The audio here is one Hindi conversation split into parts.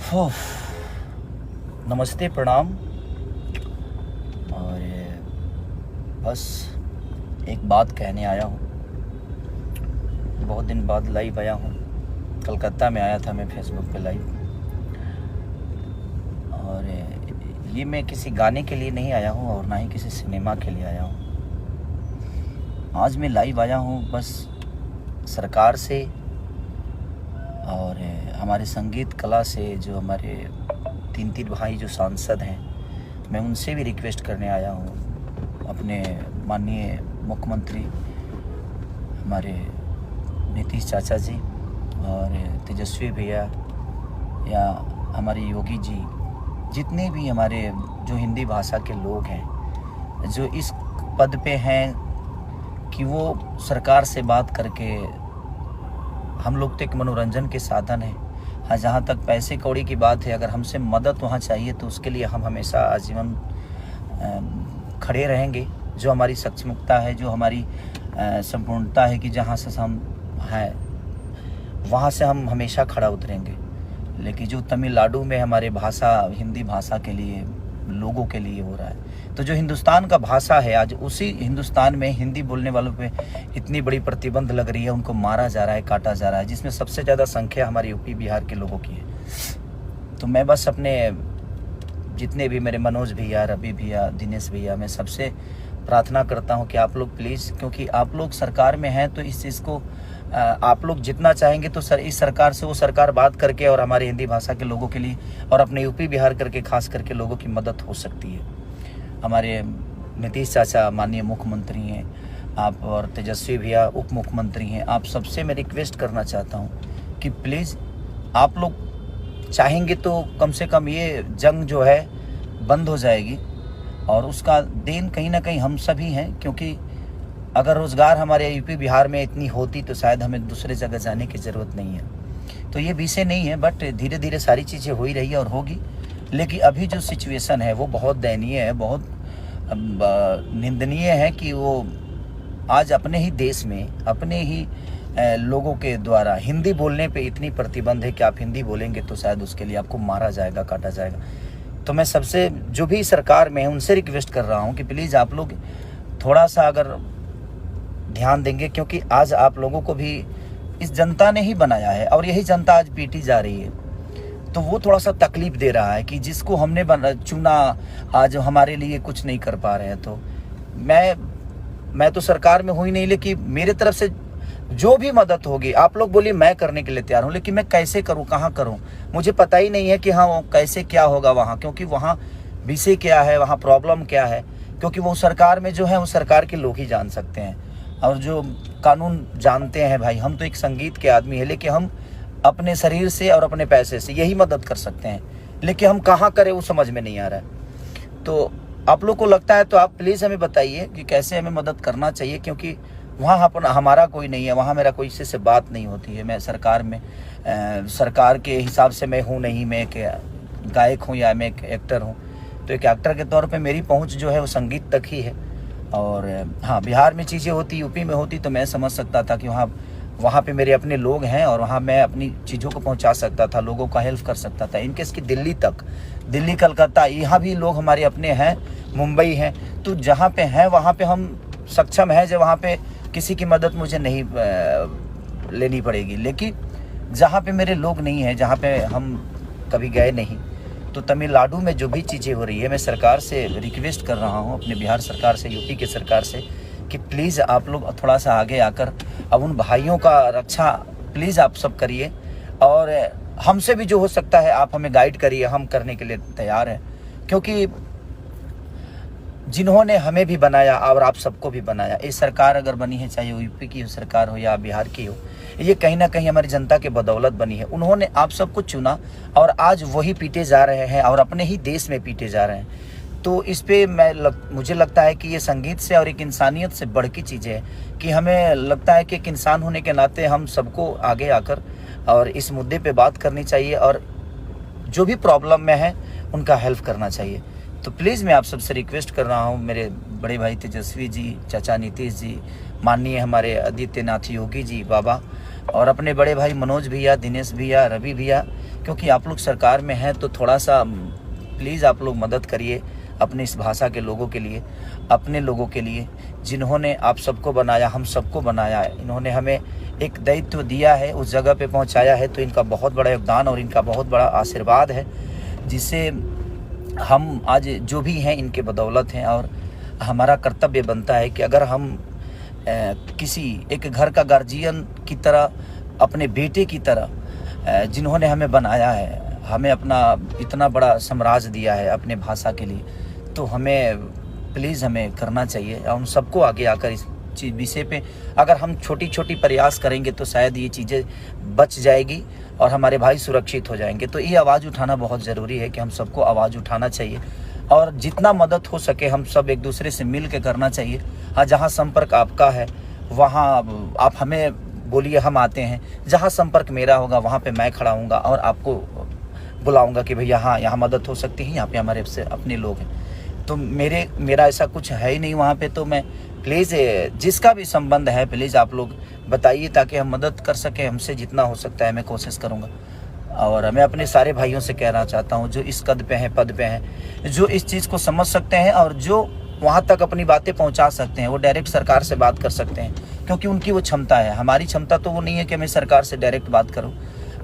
उफ, नमस्ते, प्रणाम। और बस एक बात कहने आया हूँ। बहुत दिन बाद लाइव आया हूँ। कलकत्ता में आया था मैं फेसबुक पे लाइव। और ये मैं किसी गाने के लिए नहीं आया हूँ और ना ही किसी सिनेमा के लिए आया हूँ। आज मैं लाइव आया हूँ बस सरकार से और हमारे संगीत कला से, जो हमारे तीन भाई जो सांसद हैं, मैं उनसे भी रिक्वेस्ट करने आया हूँ। अपने माननीय मुख्यमंत्री हमारे नीतीश चाचा जी और तेजस्वी भैया या हमारे योगी जी, जितने भी हमारे जो हिंदी भाषा के लोग हैं, जो इस पद पे हैं कि वो सरकार से बात करके, हम लोग तो एक मनोरंजन के साधन है। हाँ, जहाँ तक पैसे कौड़ी की बात है, अगर हमसे मदद वहाँ चाहिए तो उसके लिए हम हमेशा आजीवन खड़े रहेंगे। जो हमारी सक्षमता है, जो हमारी संपूर्णता है कि जहाँ से हम हैं वहाँ से हम हमेशा खड़ा उतरेंगे। लेकिन जो तमिलनाडु में हमारे भाषा, हिंदी भाषा के लिए, लोगों के लिए हो रहा है, तो जो हिंदुस्तान का भाषा है, आज उसी हिंदुस्तान में हिंदी बोलने वालों पे इतनी बड़ी प्रतिबंध लग रही है, उनको मारा जा रहा है, काटा जा रहा है, जिसमें सबसे ज़्यादा संख्या हमारे यूपी बिहार के लोगों की है। तो मैं बस अपने जितने भी मेरे मनोज भैया, रवि भैया, दिनेश भैया, मैं सबसे प्रार्थना करता हूँ कि आप लोग प्लीज़, क्योंकि आप लोग सरकार में हैं, तो इस चीज़ को आप लोग जितना चाहेंगे तो इस सरकार से वो सरकार बात करके और हमारी हिंदी भाषा के लोगों के लिए और अपने यूपी बिहार करके खास करके लोगों की मदद हो सकती है। हमारे नीतीश चाचा माननीय मुख्यमंत्री हैं आप, और तेजस्वी भैया उप मुख्यमंत्री हैं। आप सबसे मैं रिक्वेस्ट करना चाहता हूँ कि प्लीज़ आप लोग चाहेंगे तो कम से कम ये जंग जो है बंद हो जाएगी, और उसका देन कहीं ना कहीं हम सभी हैं। क्योंकि अगर रोज़गार हमारे यूपी बिहार में इतनी होती तो शायद हमें दूसरे जगह जाने की ज़रूरत नहीं है। तो ये विषय नहीं है, बट धीरे धीरे सारी चीज़ें हो ही रही है और होगी। लेकिन अभी जो सिचुएशन है वो बहुत दयनीय है, बहुत निंदनीय है कि वो आज अपने ही देश में, अपने ही लोगों के द्वारा हिंदी बोलने पे इतनी प्रतिबंध है कि आप हिंदी बोलेंगे तो शायद उसके लिए आपको मारा जाएगा, काटा जाएगा। तो मैं सबसे, जो भी सरकार में है, उनसे रिक्वेस्ट कर रहा हूँ कि प्लीज़ आप लोग थोड़ा सा अगर ध्यान देंगे, क्योंकि आज आप लोगों को भी इस जनता ने ही बनाया है और यही जनता आज पीटी जा रही है। तो वो थोड़ा सा तकलीफ दे रहा है कि जिसको हमने चुना आज हमारे लिए कुछ नहीं कर पा रहे हैं। तो मैं तो सरकार में हुई नहीं, लेकिन मेरे तरफ से जो भी मदद होगी आप लोग बोलिए, मैं करने के लिए तैयार हूँ। लेकिन मैं कैसे करूँ, कहाँ करूँ, मुझे पता ही नहीं है कि हाँ कैसे क्या होगा वहाँ, क्योंकि वहाँ विषय क्या है, वहाँ प्रॉब्लम क्या है। क्योंकि वो सरकार में जो है वो सरकार के लोग ही जान सकते हैं, और जो कानून जानते हैं भाई। हम तो एक संगीत के आदमी हैं, लेकिन हम अपने शरीर से और अपने पैसे से यही मदद कर सकते हैं, लेकिन हम कहाँ करें वो समझ में नहीं आ रहा है। तो आप लोग को लगता है तो आप प्लीज़ हमें बताइए कि कैसे हमें मदद करना चाहिए, क्योंकि वहाँ हमारा कोई नहीं है, वहाँ मेरा कोई से बात नहीं होती है। मैं सरकार में सरकार के हिसाब से मैं हूँ नहीं, मैं एक गायक हूँ या मैं एक एक्टर हूँ। तो एक एक्टर के तौर पे मेरी पहुँच जो है वो संगीत तक ही है। और हाँ, बिहार में चीज़ें होती, यूपी में होती तो मैं समझ सकता था कि वहाँ पे मेरे अपने लोग हैं और वहाँ मैं अपनी चीज़ों को पहुँचा सकता था, लोगों का हेल्प कर सकता था। इनकेस की दिल्ली तक, दिल्ली, कलकत्ता, यहाँ भी लोग हमारे अपने हैं, मुंबई हैं। तो जहाँ पे हैं वहाँ पे हम सक्षम हैं, जो वहाँ पे किसी की मदद मुझे नहीं लेनी पड़ेगी। लेकिन जहाँ पे मेरे लोग नहीं हैं, जहाँ पे हम कभी गए नहीं, तो तमिलनाडु में जो भी चीज़ें हो रही है, मैं सरकार से रिक्वेस्ट कर रहा हूँ, अपने बिहार सरकार से, यूपी के सरकार से, कि प्लीज़ आप लोग थोड़ा सा आगे आकर अब उन भाइयों का रक्षा प्लीज़ आप सब करिए। और हमसे भी जो हो सकता है आप हमें गाइड करिए, हम करने के लिए तैयार हैं। क्योंकि जिन्होंने हमें भी बनाया और आप सबको भी बनाया, ये सरकार अगर बनी है, चाहे यूपी की सरकार हो या बिहार की हो, ये कहीं ना कहीं हमारी जनता के बदौलत बनी है। उन्होंने आप सबको चुना और आज वही पीटे जा रहे हैं और अपने ही देश में पीटे जा रहे हैं। तो इस पे मुझे लगता है कि ये संगीत से और एक इंसानियत से बढ़ की चीज़ें है कि हमें लगता है कि एक इंसान होने के नाते हम सबको आगे आकर और इस मुद्दे पे बात करनी चाहिए, और जो भी प्रॉब्लम में है उनका हेल्प करना चाहिए। तो प्लीज़ मैं आप सबसे रिक्वेस्ट कर रहा हूँ, मेरे बड़े भाई तेजस्वी जी, चाचा नीतीश जी, माननीय हमारे आदित्यनाथ योगी जी बाबा, और अपने बड़े भाई मनोज भैया, दिनेश भैया, रवि भैया, क्योंकि आप लोग सरकार में हैं तो थोड़ा सा प्लीज़ आप लोग मदद करिए अपने इस भाषा के लोगों के लिए, अपने लोगों के लिए जिन्होंने आप सबको बनाया, हम सबको बनाया है। इन्होंने हमें एक दायित्व दिया है, उस जगह पे पहुंचाया है, तो इनका बहुत बड़ा योगदान और इनका बहुत बड़ा आशीर्वाद है, जिससे हम आज जो भी हैं इनके बदौलत हैं। और हमारा कर्तव्य बनता है कि अगर हम किसी एक घर का गार्जियन की तरह, अपने बेटे की तरह जिन्होंने हमें बनाया है, हमें अपना इतना बड़ा साम्राज्य दिया है अपने भाषा के लिए, तो हमें प्लीज़ हमें करना चाहिए। और उन सबको आगे आकर इस विषय पे अगर हम छोटी छोटी प्रयास करेंगे तो शायद ये चीज़ें बच जाएगी और हमारे भाई सुरक्षित हो जाएंगे। तो ये आवाज़ उठाना बहुत ज़रूरी है कि हम सबको आवाज़ उठाना चाहिए और जितना मदद हो सके हम सब एक दूसरे से मिल के करना चाहिए। हाँ, जहाँ संपर्क आपका है वहाँ आप हमें बोलिए, हम आते हैं। जहाँ संपर्क मेरा होगा वहाँ पे मैं खड़ा हूँगा और आपको बुलाऊँगा कि भैया हाँ, यहाँ मदद हो सकती है, यहाँ पे हमारे से अपने लोग हैं। तो मेरा ऐसा कुछ है ही नहीं वहाँ पे। तो मैं प्लीज़ जिसका भी संबंध है प्लीज़ आप लोग बताइए ताकि हम मदद कर सकें। हमसे जितना हो सकता है मैं कोशिश करूँगा। और मैं अपने सारे भाइयों से कहना चाहता हूँ जो इस कद पे हैं, पद पे हैं, जो इस चीज़ को समझ सकते हैं और जो वहाँ तक अपनी बातें पहुँचा सकते हैं, वो डायरेक्ट सरकार से बात कर सकते हैं, क्योंकि उनकी वो क्षमता है। हमारी क्षमता तो वो नहीं है कि मैं सरकार से डायरेक्ट बात करूँ।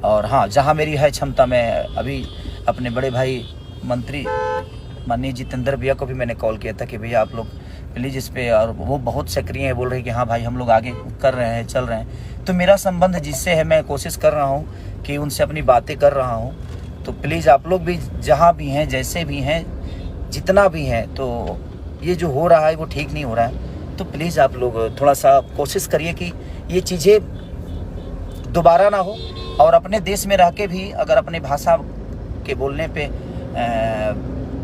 और हाँ, जहाँ मेरी है क्षमता, मैं अभी अपने बड़े भाई मंत्री माननीय जितेंद्र भैया को भी मैंने कॉल किया था कि भैया आप लोग प्लीज़ इस पे, और वो बहुत सक्रिय है, बोल रहे हैं कि हाँ भाई हम लोग आगे कर रहे हैं, चल रहे हैं। तो मेरा संबंध जिससे है मैं कोशिश कर रहा हूँ कि उनसे अपनी बातें कर रहा हूँ। तो प्लीज़ आप लोग भी जहाँ भी हैं, जैसे भी हैं, जितना भी हैं, तो ये जो हो रहा है वो ठीक नहीं हो रहा है। तो प्लीज़ आप लोग थोड़ा सा कोशिश करिए कि ये चीज़ें दोबारा ना हो। और अपने देश में रह के भी अगर अपने भाषा के बोलने पे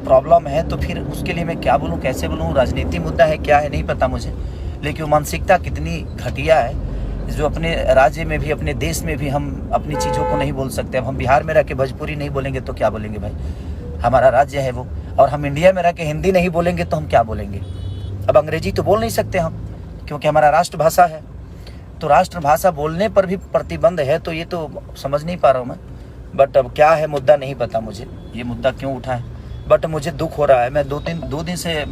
प्रॉब्लम है तो फिर उसके लिए मैं क्या बोलूँ, कैसे बोलूँ, राजनीति मुद्दा है क्या है नहीं पता मुझे, लेकिन वो मानसिकता कितनी घटिया है जो अपने राज्य में भी, अपने देश में भी हम अपनी चीज़ों को नहीं बोल सकते। अब हम बिहार में रह के भोजपुरी नहीं बोलेंगे तो क्या बोलेंगे भाई, हमारा राज्य है वो। और हम इंडिया में रह के हिंदी नहीं बोलेंगे तो हम क्या बोलेंगे। अब अंग्रेजी तो बोल नहीं सकते हम, क्योंकि हमारा राष्ट्रभाषा है। तो राष्ट्रभाषा बोलने पर भी प्रतिबंध है, तो ये तो समझ नहीं पा रहा हूँ मैं। बट अब क्या है मुद्दा नहीं पता मुझे, ये मुद्दा क्यों उठा है, बट मुझे दुख हो रहा है। मैं दो दिन से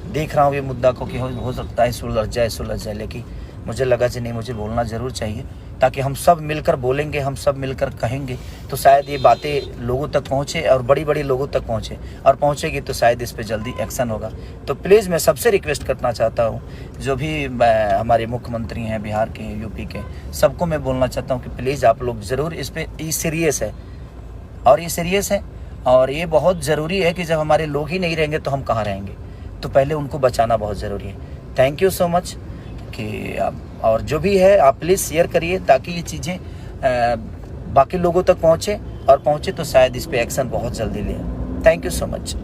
देख रहा हूँ ये मुद्दा को कि हो सकता है सुलझ जाए, लेकिन मुझे लगा कि नहीं, मुझे बोलना ज़रूर चाहिए, ताकि हम सब मिलकर बोलेंगे, हम सब मिलकर कहेंगे तो शायद ये बातें लोगों तक पहुँचे और बड़ी लोगों तक पहुँचे, और पहुँचेगी तो शायद इस पर जल्दी एक्शन होगा। तो प्लीज़ मैं सबसे रिक्वेस्ट करना चाहता हूँ, जो भी हमारे मुख्यमंत्री हैं बिहार के, यूपी के, सबको मैं बोलना चाहता हूँ कि प्लीज़ आप लोग ज़रूर इस पर, ये सीरियस है और ये सीरियस है और ये बहुत ज़रूरी है कि जब हमारे लोग ही नहीं रहेंगे तो हम कहाँ रहेंगे। तो पहले उनको बचाना बहुत ज़रूरी है। थैंक यू सो मच कि और जो भी है आप प्लीज़ शेयर करिए ताकि ये चीज़ें बाकी लोगों तक पहुँचे, और पहुँचे तो शायद इस पे एक्शन बहुत जल्दी ले। Thank you so much.